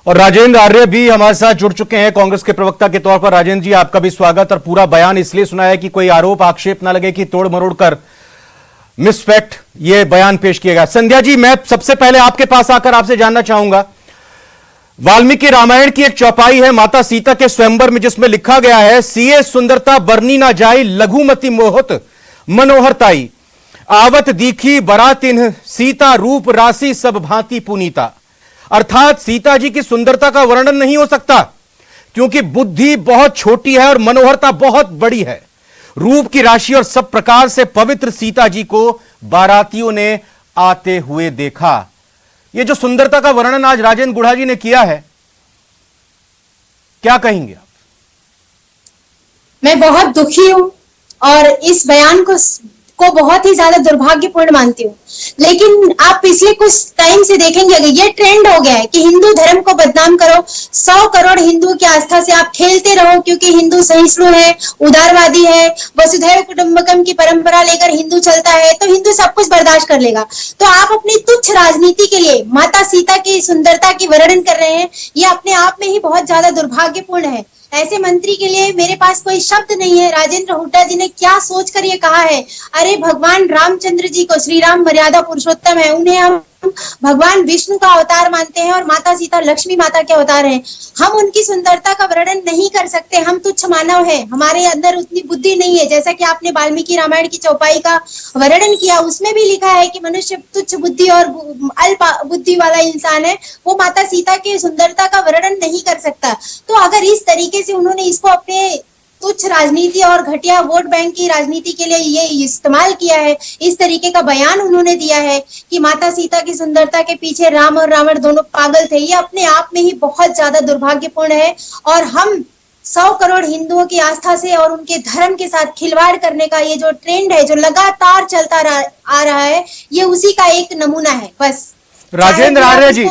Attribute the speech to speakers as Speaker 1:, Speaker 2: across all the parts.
Speaker 1: और राजेंद्र आर्य भी हमारे साथ जुड़ चुके हैं कांग्रेस के प्रवक्ता के तौर पर। राजेंद्र जी, आपका भी स्वागत। और पूरा बयान इसलिए सुनाया कि कोई आरोप आक्षेप ना लगे कि तोड़ मरोड़ कर मिसफैक्ट ये बयान पेश किया गया। संध्या जी, मैं सबसे पहले आपके पास आकर आपसे जानना चाहूंगा, वाल्मीकि रामायण की एक चौपाई है माता सीता के स्वयंवर में, जिसमें लिखा गया है, सीए सुंदरता बरनी ना जाई, लघुमति मोहत मनोहरताई, आवत दीखी बरातिन सीता रूप राशि सब भांति पुनीता। अर्थात सीता जी की सुंदरता का वर्णन नहीं हो सकता क्योंकि बुद्धि बहुत छोटी है और मनोहरता बहुत बड़ी है। रूप की राशि और सब प्रकार से पवित्र सीता जी को बारातियों ने आते हुए देखा। यह जो सुंदरता का वर्णन आज राजेंद्र गुढ़ा जी ने किया है, क्या कहेंगे आप?
Speaker 2: मैं बहुत दुखी हूं और इस बयान को बहुत ही ज्यादा दुर्भाग्यपूर्ण मानती हूँ। लेकिन आप पिछले कुछ टाइम से देखेंगे, ये ट्रेंड हो गया है कि हिंदू धर्म को बदनाम करो। 100 करोड़ हिंदुओं की आस्था से आप खेलते रहो क्योंकि हिंदू सहिष्णु है, उदारवादी है, वसुधैव कुटुंबकम की परंपरा लेकर हिंदू चलता है, तो हिंदू सब कुछ बर्दाश्त कर लेगा। तो आप अपनी तुच्छ राजनीति के लिए माता सीता की सुंदरता की वर्णन कर रहे हैं, ये अपने आप में ही बहुत ज्यादा दुर्भाग्यपूर्ण है। ऐसे मंत्री के लिए मेरे पास कोई शब्द नहीं है। राजेंद्र हुड्डा जी ने क्या सोचकर ये कहा है? अरे भगवान रामचंद्र जी को, श्री राम मर्यादा पुरुषोत्तम है, उन्हें हम भगवान विष्णु का अवतार मानते हैं और माता सीता लक्ष्मी माता के अवतार हैं। हम उनकी सुंदरता का वर्णन नहीं कर सकते। हम तुच्छ मानव हैं, हमारे अंदर उतनी बुद्धि नहीं है। जैसा कि आपने वाल्मीकि रामायण की चौपाई का वर्णन किया, उसमें भी लिखा है कि मनुष्य तुच्छ बुद्धि और अल्प बुद्धि वाला इंसान है, वो माता सीता की सुंदरता का वर्णन नहीं कर सकता। तो अगर इस तरीके से उन्होंने इसको अपने तुच्छ राजनीति और घटिया वोट बैंक की राजनीति के लिए ये इस्तेमाल किया है, इस तरीके का बयान उन्होंने दिया है कि माता सीता की सुंदरता के पीछे राम और रावण दोनों पागल थे, ये अपने आप में ही बहुत ज्यादा दुर्भाग्यपूर्ण है। और हम 100 करोड़ हिंदुओं की आस्था से और उनके धर्म के साथ खिलवाड़ करने का ये जो ट्रेंड है, जो लगातार चलता आ रहा है, ये उसी का एक नमूना है। बस
Speaker 1: राजेंद्र आर्य जी,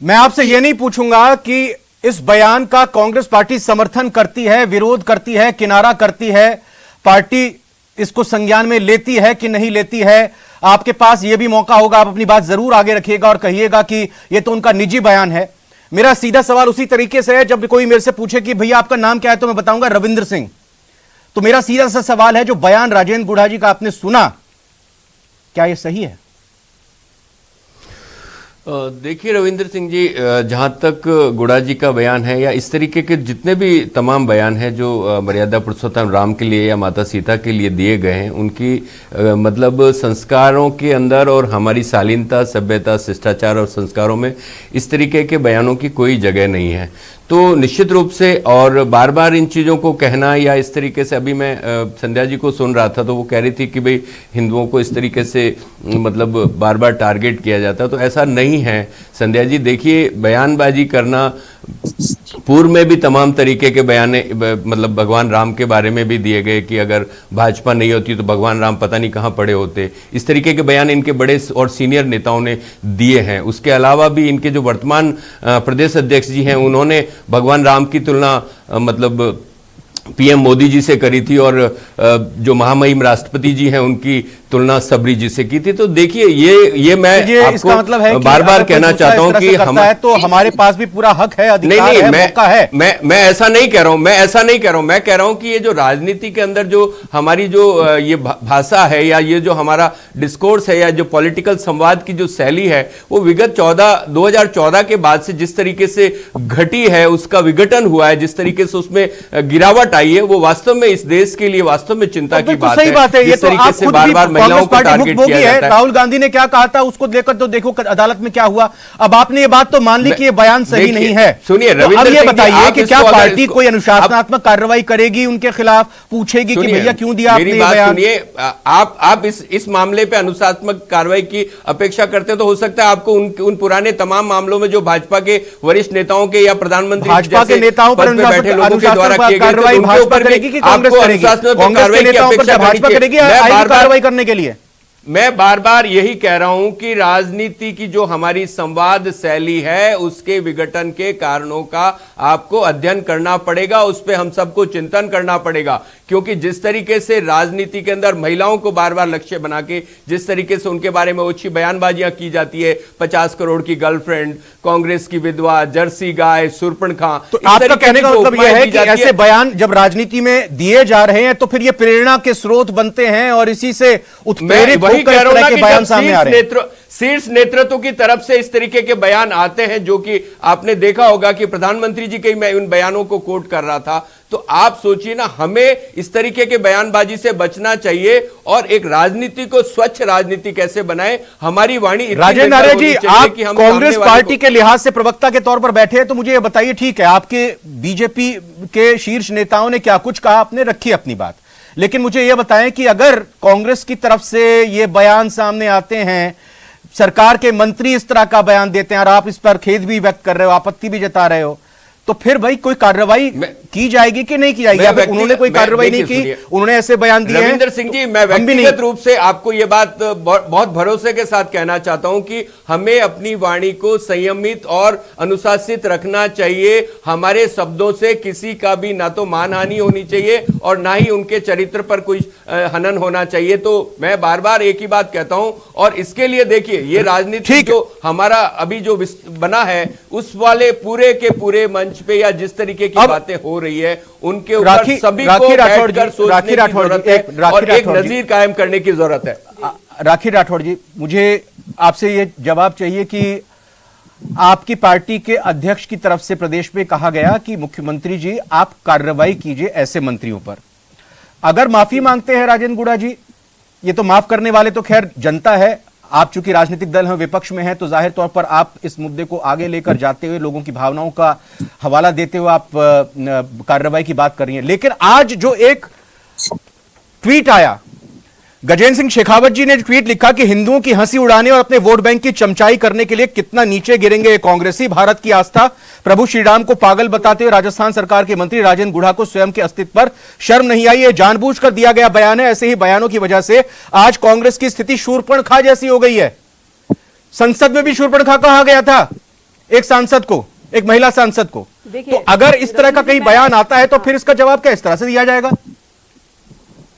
Speaker 1: मैं आपसे ये नहीं पूछूंगा कि इस बयान का कांग्रेस पार्टी समर्थन करती है, विरोध करती है, किनारा करती है, पार्टी इसको संज्ञान में लेती है कि नहीं लेती है। आपके पास यह भी मौका होगा, आप अपनी बात जरूर आगे रखिएगा और कहिएगा कि यह तो उनका निजी बयान है। मेरा सीधा सवाल उसी तरीके से है, जब कोई मेरे से पूछे कि भैया आपका नाम क्या है, तो मैं बताऊंगा रविंद्र सिंह। तो मेरा सीधा सा सवाल है, जो बयान राजेंद्र गुढ़ा जी का आपने सुना, क्या यह सही है?
Speaker 3: देखिए रविंद्र सिंह जी, जहाँ तक गुढ़ा जी का बयान है या इस तरीके के जितने भी तमाम बयान हैं जो मर्यादा पुरुषोत्तम राम के लिए या माता सीता के लिए दिए गए हैं, उनकी मतलब संस्कारों के अंदर और हमारी शालीनता, सभ्यता, शिष्टाचार और संस्कारों में इस तरीके के बयानों की कोई जगह नहीं है। तो निश्चित रूप से, और बार बार इन चीज़ों को कहना या इस तरीके से, अभी मैं संध्या जी को सुन रहा था तो वो कह रही थी कि भाई हिंदुओं को इस तरीके से मतलब बार बार टारगेट किया जाता है, तो ऐसा नहीं है संध्या जी। देखिए, बयानबाजी करना, पूर्व में भी तमाम तरीके के बयान मतलब भगवान राम के बारे में भी दिए गए कि अगर भाजपा नहीं होती तो भगवान राम पता नहीं कहाँ पड़े होते। इस तरीके के बयान इनके बड़े और सीनियर नेताओं ने दिए हैं। उसके अलावा भी इनके जो वर्तमान प्रदेश अध्यक्ष जी हैं, उन्होंने भगवान राम की तुलना मतलब पीएम मोदी जी से करी थी और जो महामहिम राष्ट्रपति जी हैं उनकी तुलना सबरी जी से की थी। तो देखिए, ये मैं आपको
Speaker 1: इसका मतलब है
Speaker 3: बार बार कहना चाहता हूं कि हम
Speaker 1: तो हमारे पास भी पूरा हक है, अधिकार है, मौका है।
Speaker 3: मैं ऐसा नहीं कह रहा हूं, मैं कह रहा हूं कि ये जो राजनीति के अंदर जो हमारी जो ये भाषा है या ये जो हमारा डिस्कोर्स है या जो पॉलिटिकल संवाद की जो शैली है, वो विगत 2014 के बाद से जिस तरीके से घटी है, उसका विघटन हुआ है, जिस तरीके से उसमें गिरावट आई है, वो वास्तव में इस देश के लिए वास्तव में चिंता की बात है।
Speaker 1: ये तरीके से बार बार महिलाओं को टारगेट किया जाता है। राहुल गांधी ने क्या कहा था उसको लेकर तो देखो अदालत में क्या हुआ। अब आपने ये बात तो मान ली कि ये बयान सही नहीं है।
Speaker 3: सुनिए,
Speaker 1: तो अब ये बताइए कि क्या पार्टी कोई अनुशासनात्मक कार्रवाई करेगी उनके खिलाफ, पूछेगी कि भैया क्यों दिया आपने ये बयान?
Speaker 3: सुनिए, आप इस मामले पे अनुशासनात्मक कार्रवाई की अपेक्षा करते तो हो सकता है आपको उन पुराने तमाम मामलों में जो भाजपा के वरिष्ठ नेताओं के या प्रधानमंत्री
Speaker 1: भाजपा के नेताओं पर
Speaker 3: बैठे लोगों के द्वारा किए गए,
Speaker 1: भाजपा करेगी कि कांग्रेस करेगी? कांग्रेस के नेताओं पर भाजपा करेगी कार्रवाई करने के लिए?
Speaker 3: मैं बार बार यही कह रहा हूं कि राजनीति की जो हमारी संवाद शैली है, उसके विघटन के कारणों का आपको अध्ययन करना पड़ेगा, उस पर हम सबको चिंतन करना पड़ेगा। क्योंकि जिस तरीके से राजनीति के अंदर महिलाओं को बार बार लक्ष्य बना के जिस तरीके से उनके बारे में ओछी बयानबाजियां की जाती है, 50 करोड़ की गर्लफ्रेंड, कांग्रेस की विधवा, जर्सी गाय, सुरपणखा,
Speaker 1: तो आपका कहने का मतलब यह है कि ऐसे बयान जब राजनीति में दिए जा रहे हैं तो फिर ये प्रेरणा के स्रोत बनते हैं और इसी से उत्प्रेरित होकर इस तरह के बयान सामने आ रहे हैं।
Speaker 3: शीर्ष नेतृत्व की तरफ से इस तरीके के बयान आते हैं, जो कि आपने देखा होगा कि प्रधानमंत्री जी के मैं उन बयानों को कोट कर रहा था। तो आप सोचिए ना, हमें इस तरीके के बयानबाजी से बचना चाहिए और एक राजनीति को स्वच्छ राजनीति कैसे बनाए। हमारी वाणी
Speaker 1: राजेंद्र आर्य जी, आप कांग्रेस पार्टी के लिहाज से प्रवक्ता के तौर पर बैठे हैं, तो मुझे ये बताइए, ठीक है आपके बीजेपी के शीर्ष नेताओं ने क्या कुछ कहा, आपने रखी अपनी बात, लेकिन मुझे यह बताएं कि अगर कांग्रेस की तरफ से ये बयान सामने आते हैं, सरकार के मंत्री इस तरह का बयान देते हैं और आप इस पर खेद भी व्यक्त कर रहे हो, आपत्ति भी जता रहे हो, तो फिर भाई कोई कार्रवाई की जाएगी कि नहीं की जाएगी? अब उन्होंने कोई कार्रवाई नहीं की, उन्होंने ऐसे बयान दिए हैं।
Speaker 3: रविंद्र सिंह जी, मैं व्यक्तिगत रूप से आपको यह बात बहुत भरोसे के साथ कहना चाहता हूं कि हमें अपनी वाणी को संयमित और अनुशासित रखना चाहिए। हमारे शब्दों से किसी का भी ना तो मानहानि होनी चाहिए और ना ही उनके चरित्र पर कोई हनन होना चाहिए। तो मैं बार बार एक ही बात कहता हूं और इसके लिए देखिए, ये राजनीति जो हमारा अभी जो बना है उस वाले पूरे के पूरे मंच पे या जिस तरीके की बातें हो रही है उनके ऊपर सभी को बैठकर सोचने की जरूरत है और एक नजीर कायम करने की जरूरत है।
Speaker 1: राखी राठौड़ जी, मुझे आपसे ये जवाब चाहिए कि आपकी पार्टी के अध्यक्ष की तरफ से प्रदेश में कहा गया कि मुख्यमंत्री जी आप कार्रवाई कीजिए ऐसे मंत्रियों पर। अगर माफी मांगते हैं राजेंद्र गुड़ा जी, ये तो माफ करने वाले तो खैर जनता है, आप चूंकि राजनीतिक दल हैं, विपक्ष में हैं, तो जाहिर तौर पर आप इस मुद्दे को आगे लेकर जाते हुए लोगों की भावनाओं का हवाला देते हुए आप कार्रवाई की बात कर रही हैं। लेकिन आज जो एक ट्वीट आया, गजेंद्र सिंह शेखावत जी ने ट्वीट लिखा कि हिंदुओं की हंसी उड़ाने और अपने वोट बैंक की चमचाई करने के लिए कितना नीचे गिरेंगे ये कांग्रेसी। भारत की आस्था, प्रभु श्रीराम को पागल बताते हुए राजस्थान सरकार के मंत्री राजेंद्र गुढ़ा को स्वयं के अस्तित्व पर शर्म नहीं आई। ये जानबूझकर दिया गया बयान है। ऐसे ही बयानों की वजह से आज कांग्रेस की स्थिति शूर्पणखा जैसी हो गई है। संसद में भी शूर्पणखा कहा गया था एक सांसद को, एक महिला सांसद को। तो अगर इस तरह का कहीं बयान आता है तो फिर इसका जवाब क्या इस तरह से दिया जाएगा?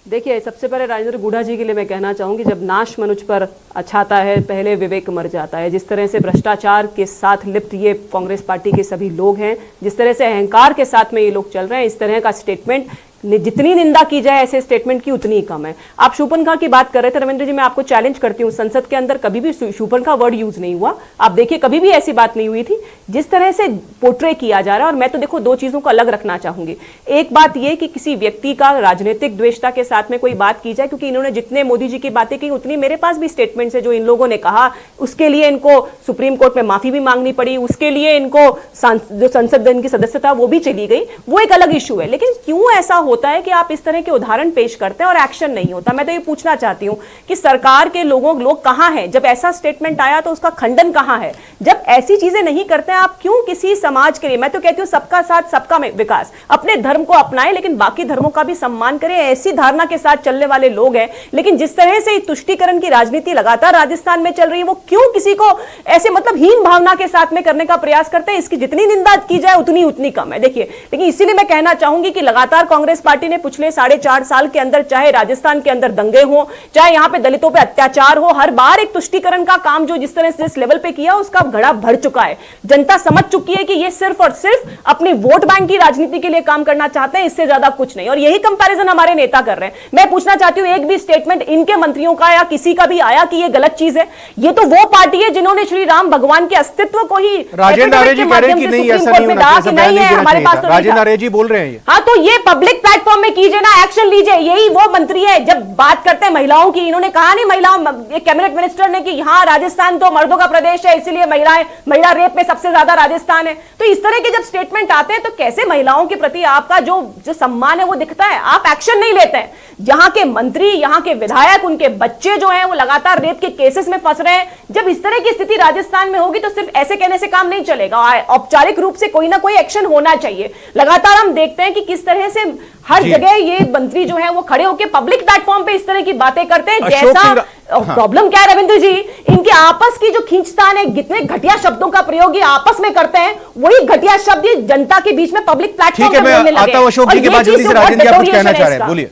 Speaker 4: देखिए, सबसे पहले राजेंद्र गुढ़ा जी के लिए मैं कहना चाहूंगी, जब नाश मनुष्य पर छाता है पहले विवेक मर जाता है। जिस तरह से भ्रष्टाचार के साथ लिप्त ये कांग्रेस पार्टी के सभी लोग हैं, जिस तरह से अहंकार के साथ में ये लोग चल रहे हैं, इस तरह का स्टेटमेंट जितनी निंदा की जाए ऐसे स्टेटमेंट की उतनी ही कम है। आप शूर्पणखा की बात कर रहे थे रविंद्र जी, मैं आपको चैलेंज करती हूँ, संसद के अंदर कभी भी शूर्पणखा वर्ड यूज नहीं हुआ। आप देखिए, कभी भी ऐसी बात नहीं हुई थी। जिस तरह से पोर्ट्रे किया जा रहा है, और मैं तो देखो दो चीजों को अलग रखना चाहूंगी। एक बात यह कि किसी व्यक्ति का राजनीतिक द्वेषता के साथ में कोई बात की जाए, क्योंकि इन्होंने जितने मोदी जी की बातें की उतनी मेरे पास भी स्टेटमेंट्स है जो इन लोगों ने कहा, उसके लिए इनको सुप्रीम कोर्ट में माफी भी मांगनी पड़ी, उसके लिए इनको जो संसद की सदस्यता वो भी चली गई, वो एक अलग इशू है। लेकिन क्यों ऐसा होता है कि आप इस तरह के उदाहरण पेश करते हैं और एक्शन नहीं होता? मैं तो ये पूछना चाहती हूं कि सरकार के लोग कहां हैं? जब ऐसा स्टेटमेंट आया तो उसका खंडन कहां है? जब ऐसी चीजें नहीं करते हैं आप, क्यों किसी समाज के लिए, मैं तो कहती हूं सबका साथ सबका विकास, अपने धर्म को अपनाएं लेकिन बाकी धर्मों का भी सम्मान करें, ऐसी धारणा के साथ चलने वाले लोग हैं। लेकिन जिस तरह से तुष्टीकरण की राजनीति लगातार राजस्थान में चल रही है, वो क्यों किसी को ऐसे मतलब हीन भावना के साथ में करने का प्रयास करते हैं? इसकी जितनी निंदा की जाए उतनी कम है। देखिए, लेकिन इसीलिए मैं कहना चाहूंगी कि लगातार कांग्रेस पार्टी ने पिछले 4.5 साल के अंदर, चाहे राजस्थान के अंदर दंगे हो, चाहे यहां पे दलितों पे अत्याचार हो, हर बार एक तुष्टीकरण का काम जो जिस तरह से इस लेवल पे किया उसका घड़ा भर चुका है। जनता समझ चुकी है कि ये सिर्फ और सिर्फ अपनी वोट बैंक की राजनीति के लिए काम करना चाहते हैं, इससे ज्यादा कुछ नहीं। और यही कंपैरिजन हमारे नेता कर रहे हैं। मैं पूछना चाहती हूं, एक भी स्टेटमेंट इनके मंत्रियों का या किसी का भी आया कि ये गलत चीज है? ये तो वो पार्टी है जिन्होंने श्री राम भगवान के अस्तित्व को ही
Speaker 1: राजेंद्र आर्य जी कह रहे हैं कि नहीं, ऐसा नहीं होना चाहिए,
Speaker 4: हमारे पास।
Speaker 1: राजेंद्र आर्य जी बोल रहे हैं।
Speaker 4: हाँ, तो ये पब्लिक प्लेटफॉर्म में कीजिए ना, एक्शन लीजिए। यही वो मंत्री है, जब बात करते हैं महिलाओं की, इन्होंने कहा नहीं, महिलाओं, कैबिनेट मिनिस्टर ने कि हाँ राजस्थान तो मर्दों का प्रदेश है, इसीलिए महिला रेप में सबसे ज्यादा राजस्थान है। तो इस तरह के जब स्टेटमेंट आते हैं तो कैसे महिलाओं के प्रति आपका जो सम्मान है वो दिखता है? आप एक्शन नहीं लेते हैं। यहाँ के मंत्री, यहाँ के विधायक, उनके बच्चे जो हैं वो लगातार रेप के केसेस में फंस रहे हैं। जब इस तरह की स्थिति राजस्थान में होगी तो सिर्फ ऐसे कहने से काम नहीं चलेगा, औपचारिक रूप से कोई ना कोई एक्शन होना चाहिए। लगातार हम देखते हैं कि किस तरह से हर
Speaker 1: जी।
Speaker 4: जगह ये मंत्री जो है वो खड़े होकर पब्लिक प्लेटफॉर्म पे इस तरह की बातें करते हैं।
Speaker 1: अशोक
Speaker 4: जैसा
Speaker 1: सिंह
Speaker 4: प्रॉब्लम क्या है रविंद्र जी, इनके आपस की जो खींचतान है, कितने घटिया शब्दों का प्रयोग ये आपस में करते हैं, वही घटिया शब्द ये जनता के बीच में पब्लिक प्लेटफॉर्म
Speaker 1: ठीक है,
Speaker 4: पे बोलने
Speaker 1: मैं
Speaker 4: लगे।
Speaker 1: आता हूं अशोक
Speaker 4: और
Speaker 1: जी के
Speaker 4: ये
Speaker 1: बाद
Speaker 4: चीज़
Speaker 1: जल्दी से
Speaker 4: तो बहुत
Speaker 1: राजेंद्र जी आप कुछ कहना
Speaker 4: deterioration
Speaker 1: चाह
Speaker 4: है
Speaker 1: रहे हैं,
Speaker 4: इसका।
Speaker 1: बोलिए।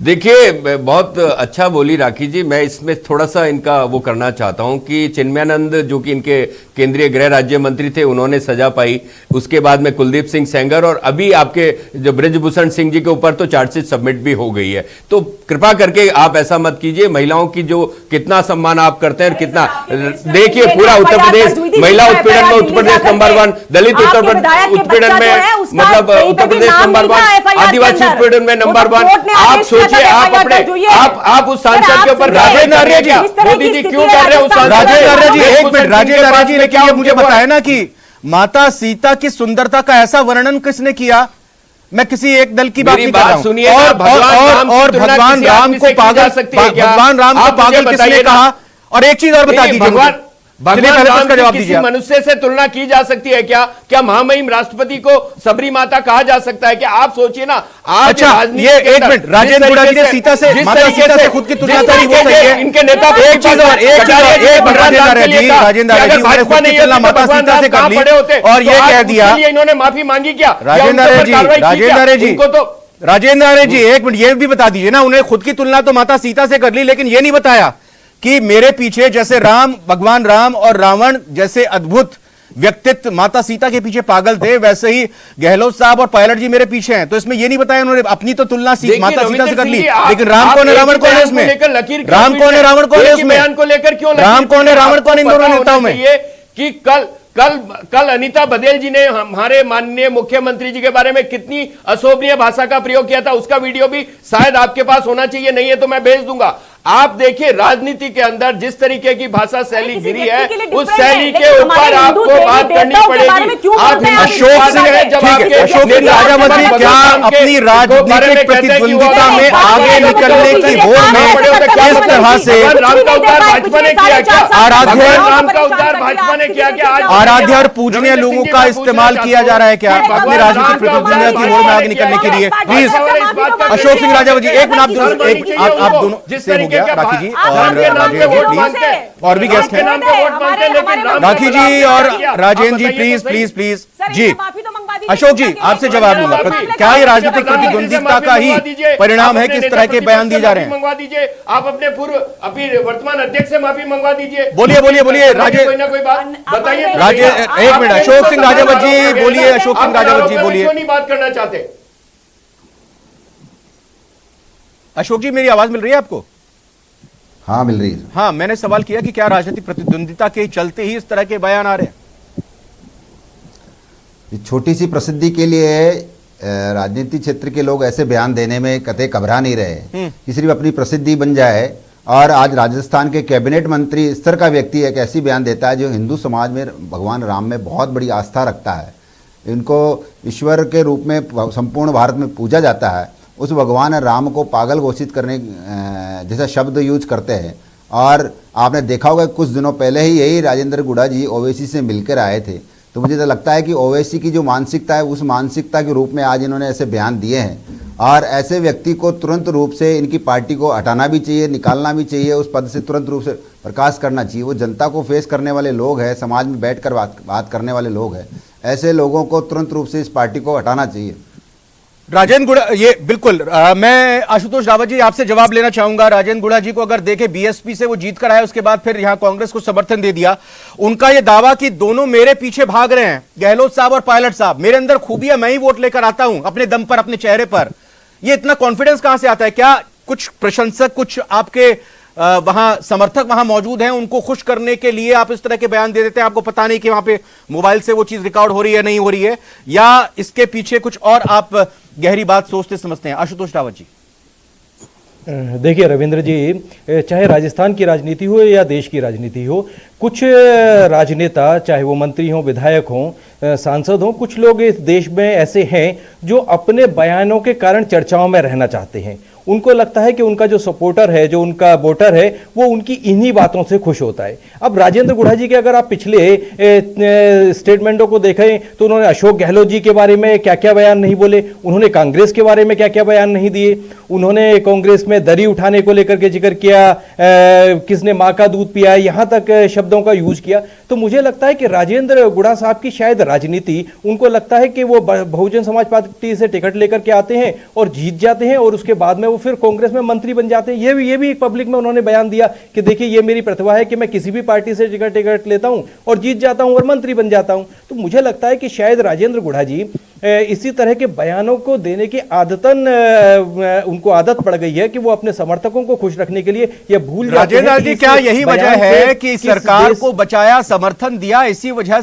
Speaker 3: देखिए, बहुत अच्छा बोली राखी जी। मैं इसमें थोड़ा सा इनका वो करना चाहता हूं कि चिन्मयानंद जो कि इनके केंद्रीय गृह राज्य मंत्री थे, उन्होंने सजा पाई। उसके बाद में कुलदीप सिंह सेंगर और अभी आपके जो बृजभूषण सिंह जी के ऊपर तो चार्जशीट सबमिट भी हो गई है। तो कृपा करके आप ऐसा मत कीजिए। महिलाओं की जो कितना सम्मान आप करते हैं और कितना, देखिए पूरा उत्तर प्रदेश महिला उत्पीड़न में उत्तर प्रदेश नंबर 1, दलित उत्पीड़न में मतलब उत्तर प्रदेश नंबर 1, आदिवासी उत्पीड़न में नंबर 1। आप सोचिए, आप अपने आप उस सांसद के ऊपर
Speaker 1: राजेंद्र आर्य जी,
Speaker 3: मोदी जी क्यों कर रहे हैं उस सांसद
Speaker 1: राजेंद्र आर्य जी, एक मिनट राजेंद्र आर्य जी, लेकिन ये मुझे
Speaker 3: बताया
Speaker 1: बताया ना कि माता सीता की सुंदरता का ऐसा वर्णन किसने किया? मैं किसी एक दल की बात
Speaker 3: मेरी
Speaker 1: नहीं कर रहा
Speaker 3: बात
Speaker 1: हूं।
Speaker 3: सुनिए,
Speaker 1: और भगवान राम को पागल किसने कहा? और एक चीज और बता दीजिए,
Speaker 3: भगवान राम की किसी मनुष्य से तुलना की जा सकती है क्या? क्या महामहिम राष्ट्रपति को सबरी माता कहा जा सकता है क्या? आप सोचिए ना। आप
Speaker 1: अच्छा, ये एक मिनट, राजेंद्र गुड़ा जी ने सीता से, माता सीता से खुद की तुलना करी, वो सही है।
Speaker 3: इनके नेता
Speaker 1: एक चीज और, राजेंद्र आर्य जी, उन्होंने खुद की तुलना माता सीता से कर ली और ये कह दिया,
Speaker 3: इन्होंने माफी मांगी क्या?
Speaker 1: राजेंद्र आर्य जी, तो राजेंद्र आर्य जी एक मिनट ये भी बता दीजिए ना, उन्हें खुद की तुलना तो माता सीता से कर ली, लेकिन ये नहीं बताया कि मेरे पीछे जैसे राम, भगवान राम और रावण जैसे अद्भुत व्यक्तित्व माता सीता के पीछे पागल थे, वैसे ही गहलोत साहब और पायलट जी मेरे पीछे हैं। तो इसमें ये नहीं बताया उन्होंने, अपनी तो तुलना माता सीता से कर ली, लेकिन राम कौन है रावण कौन है इसमें? राम कौन है रावण कौन है इसमें? राम कौन है रावण कौन इन दोनों नेताओं में?
Speaker 3: कि कल अनीता बघेल जी ने हमारे माननीय मुख्यमंत्री जी के बारे में कितनी अशोभनीय भाषा का प्रयोग किया था, उसका वीडियो भी शायद आपके पास होना चाहिए, नहीं है तो मैं भेज दूंगा। आप देखिए, राजनीति के अंदर जिस तरीके की भाषा शैली गिरी है, उस शैली के ऊपर आपको बात करनी पड़ेगी।
Speaker 1: अशोक सिंह राजावत जी, क्या अपनी राजनीतिक प्रतिद्वंदिता में आगे निकलने की होड़ में किस तरह से
Speaker 3: राम का उद्धार भाजपा ने किया क्या?
Speaker 1: राम
Speaker 3: का उद्धार भाजपा ने किया क्या?
Speaker 1: आराध्य और पूजनीय लोगों का इस्तेमाल किया जा रहा है क्या अपनी राजनीतिक प्रतिद्वंदिता की होड़ में आगे निकलने के लिए? प्लीज अशोक सिंह राजावत जी, एक मिनट आप दोनों से हो गया, राखी जी और राजेंद्र जी प्लीज, और भी गेस्ट हैं, राखी जी और राजेंद्र जी प्लीज प्लीज प्लीज जी। अशोक जी आपसे जवाब लूंगा, क्या ये राजनीतिक प्रतिद्वंदिता का ही परिणाम है कि इस तरह के बयान दिए जा रहे हैं?
Speaker 3: मंगवा दीजिए, आप अपने पूर्व अभी वर्तमान अध्यक्ष से माफी मंगवा दीजिए।
Speaker 1: बोलिए बोलिए बोलिए राजे,
Speaker 3: कोई ना कोई बात बताइए।
Speaker 1: एक मिनट, अशोक सिंह राजावत जी बोलिए, अशोक सिंह राजावत जी बोलिए।
Speaker 3: क्यों नहीं बात करना चाहते?
Speaker 1: अशोक जी मेरी आवाज मिल रही है आपको?
Speaker 5: हाँ मिल रही है।
Speaker 1: हाँ, मैंने सवाल किया कि क्या राजनीतिक प्रतिद्वंदिता के चलते ही इस तरह के बयान आ रहे हैं?
Speaker 5: छोटी सी प्रसिद्धि के लिए राजनीति क्षेत्र के लोग ऐसे बयान देने में कतई घबरा नहीं रहे कि सिर्फ अपनी प्रसिद्धि बन जाए। और आज राजस्थान के कैबिनेट मंत्री स्तर का व्यक्ति एक ऐसी बयान देता है जो हिंदू समाज में भगवान राम में बहुत बड़ी आस्था रखता है, इनको ईश्वर के रूप में संपूर्ण भारत में पूजा जाता है, उस भगवान राम को पागल घोषित करने जैसा शब्द यूज करते हैं। और आपने देखा होगा कुछ दिनों पहले ही यही राजेंद्र गुड़ा जी ओवैसी से मिलकर आए थे। तो मुझे तो लगता है कि ओवैसी की जो मानसिकता है उस मानसिकता के रूप में आज इन्होंने ऐसे बयान दिए हैं। और ऐसे व्यक्ति को तुरंत रूप से इनकी पार्टी को हटाना भी चाहिए, निकालना भी चाहिए, उस पद से तुरंत रूप से बर्खास्त करना चाहिए। वो जनता को फेस करने वाले लोग हैं, समाज में बैठकर बात करने वाले लोग हैं, ऐसे लोगों को तुरंत रूप से इस पार्टी को हटाना चाहिए।
Speaker 1: राजेंद्र गुड़ा, ये बिल्कुल मैं आशुतोष रावत जी आपसे जवाब लेना चाहूंगा। राजेंद्र गुड़ा जी को अगर देखें, बीएसपी से वो जीत कर आए, उसके बाद फिर यहां कांग्रेस को समर्थन दे दिया। उनका ये दावा कि दोनों मेरे पीछे भाग रहे हैं, गहलोत साहब और पायलट साहब, मेरे अंदर खूबियां मैं ही वोट लेकर आता हूं अपने दम पर, अपने चेहरे पर। ये इतना कॉन्फिडेंस कहां से आता है? क्या कुछ प्रशंसक, कुछ आपके वहां समर्थक वहां मौजूद हैं, उनको खुश करने के लिए आप इस तरह के बयान दे देते हैं? आपको पता नहीं कि वहां पे मोबाइल से वो चीज रिकॉर्ड हो रही है, नहीं हो रही है, या इसके पीछे कुछ और आप गहरी बात सोचते समझते हैं? आशुतोष रावत जी।
Speaker 6: देखिए रविंद्र जी, चाहे राजस्थान की राजनीति हो या देश की राजनीति हो, कुछ राजनेता, चाहे वो मंत्री हों, विधायक हों, सांसद हों, कुछ लोग इस देश में ऐसे हैं जो अपने बयानों के कारण चर्चाओं में रहना चाहते हैं। उनको लगता है कि उनका जो सपोर्टर है, जो उनका वोटर है, वो उनकी इन्हीं बातों से खुश होता है। अब राजेंद्र गुढ़ा जी के अगर आप पिछले स्टेटमेंटों को देखें तो उन्होंने अशोक गहलोत जी के बारे में क्या क्या बयान नहीं बोले, उन्होंने कांग्रेस के बारे में क्या क्या बयान नहीं दिए, उन्होंने कांग्रेस में दरी उठाने को लेकर के जिक्र किया, किसने माँ का दूध पिया, यहां तक शब्दों का यूज किया। तो मुझे लगता है कि राजेंद्र गुढ़ा साहब की शायद राजनीति, उनको लगता है कि वो बहुजन समाज पार्टी से टिकट लेकर के आते हैं और जीत जाते हैं और उसके बाद में वो फिर कांग्रेस में मंत्री बन जाते हैं। ये भी एक पब्लिक में उन्होंने बयान दिया कि देखिए ये मेरी प्रतिभा है कि मैं किसी भी पार्टी से टिकट लेता हूं और जीत जाता हूं और मंत्री बन जाता हूं। तो मुझे लगता है कि शायद राजेंद्र गुढ़ा जी इसी तरह के बयानों को देने की उनको आदत पड़ गई है कि वो अपने समर्थकों को खुश रखने के लिए ये भूल जाते हैं।
Speaker 1: राजेंद्र जी, क्या यही वजह है कि सरकार को बचाया, समर्थन दिया, इसी वजह से